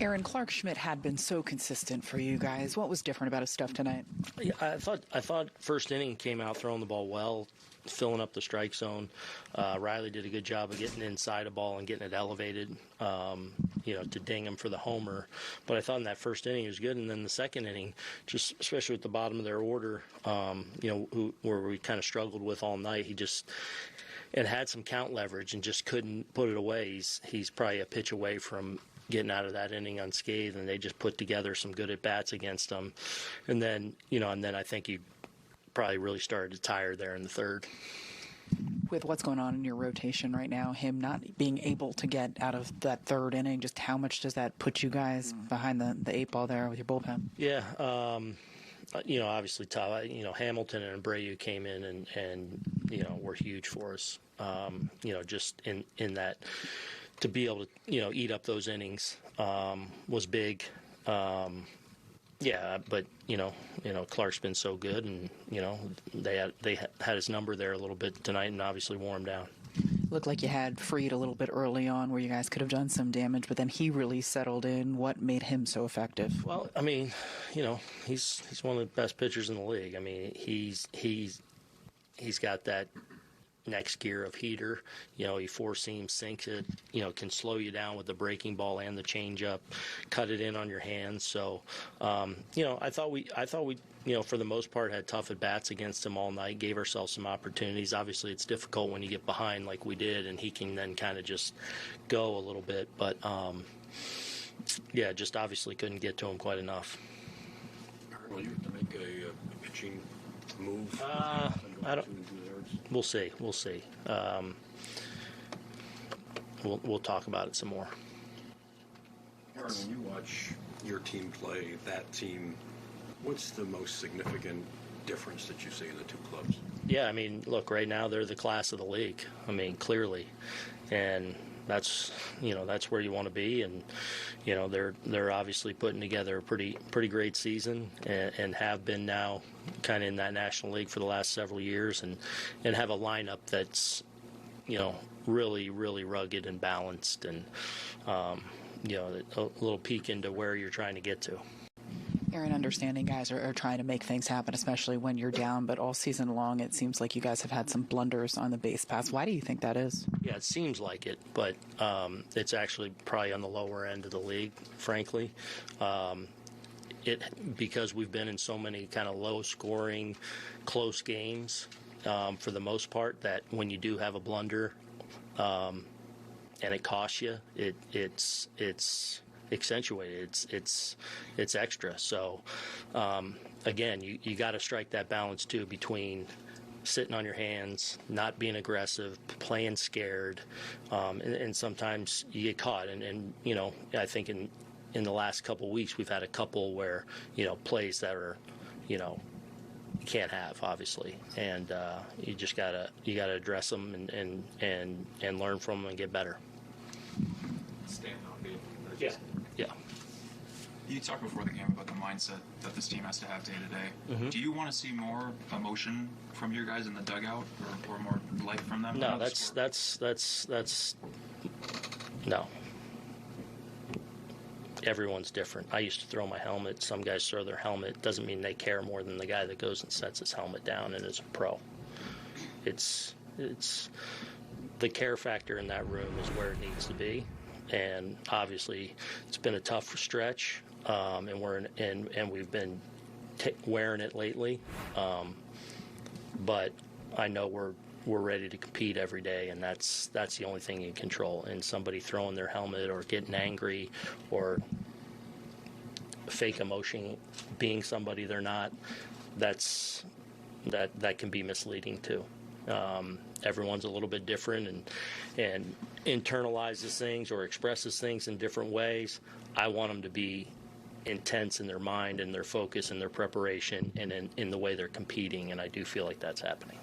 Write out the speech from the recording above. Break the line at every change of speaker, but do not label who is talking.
Aaron, Clark Schmidt had been so consistent for you guys. What was different about his stuff tonight?
Yeah, I thought first inning came out throwing the ball well, filling up the strike zone. Riley did a good job of getting inside a ball and getting it elevated, to ding him for the homer. But I thought in that first inning he was good, and then the second inning, just especially at the bottom of their order, where we kind of struggled with all night, he just and had some count leverage and just couldn't put it away. He's probably a pitch away from getting out of that inning unscathed, and they just put together some good at-bats against him. And then, I think he probably really started to tire there in the third.
With what's going on in your rotation right now, him not being able to get out of that third inning, just how much does that put you guys behind the eight ball there with your bullpen?
Yeah, obviously tough. Hamilton and Abreu came in and were huge for us. Just in that, to be able to eat up those innings was big. But Clark's been so good, and they had his number there a little bit tonight, and obviously wore him down.
Looked like you had Freed a little bit early on, where you guys could have done some damage, but then he really settled in. What made him so effective?
Well, he's one of the best pitchers in the league. I mean, he's got that next gear of heater. He four-seam sinks it, can slow you down with the breaking ball and the changeup, cut it in on your hands. So, I thought we, for the most part, had tough at-bats against him all night, gave ourselves some opportunities. Obviously, it's difficult when you get behind like we did, and he can then kind of just go a little bit. But, just obviously couldn't get to him quite enough.
Will you have to make a pitching move?
We'll see. We'll talk about it some more.
Aaron, when you watch your team play, that team, what's the most significant difference that you see in the two clubs?
Yeah, look, right now they're the class of the league. Clearly, and that's where you want to be, and they're obviously putting together a pretty great season, and have been now kind of in that National League for the last several years, and have a lineup that's really rugged and balanced, and a little peek into where you're trying to get to.
Aaron, understanding guys are trying to make things happen, especially when you're down, but all season long it seems like you guys have had some blunders on the base paths. Why do you think that is?
Yeah, it seems like it, but it's actually probably on the lower end of the league, frankly. Because we've been in so many kind of low-scoring, close games for the most part, that when you do have a blunder and it costs you, it's accentuated. It's extra. So again, you got to strike that balance too between sitting on your hands, not being aggressive, playing scared, and sometimes you get caught. And I think in the last couple of weeks we've had a couple where plays that are you can't have, obviously, and you just gotta address them and learn from them and get better.
Stand on me.
Yeah.
You talked before the game about the mindset that this team has to have day to day.
Mm-hmm.
Do you want to see more emotion from your guys in the dugout, or more life from them?
No, that's no. Everyone's different. I used to throw my helmet. Some guys throw their helmet. Doesn't mean they care more than the guy that goes and sets his helmet down and is a pro. It's the care factor in that room is where it needs to be. And obviously, it's been a tough stretch, and we've been wearing it lately. But I know we're ready to compete every day, and that's the only thing you can control. And somebody throwing their helmet or getting angry or fake emotion, being somebody they're not, that can be misleading too. Everyone's a little bit different and internalizes things or expresses things in different ways. I want them to be intense in their mind and their focus and their preparation and in the way they're competing, and I do feel like that's happening.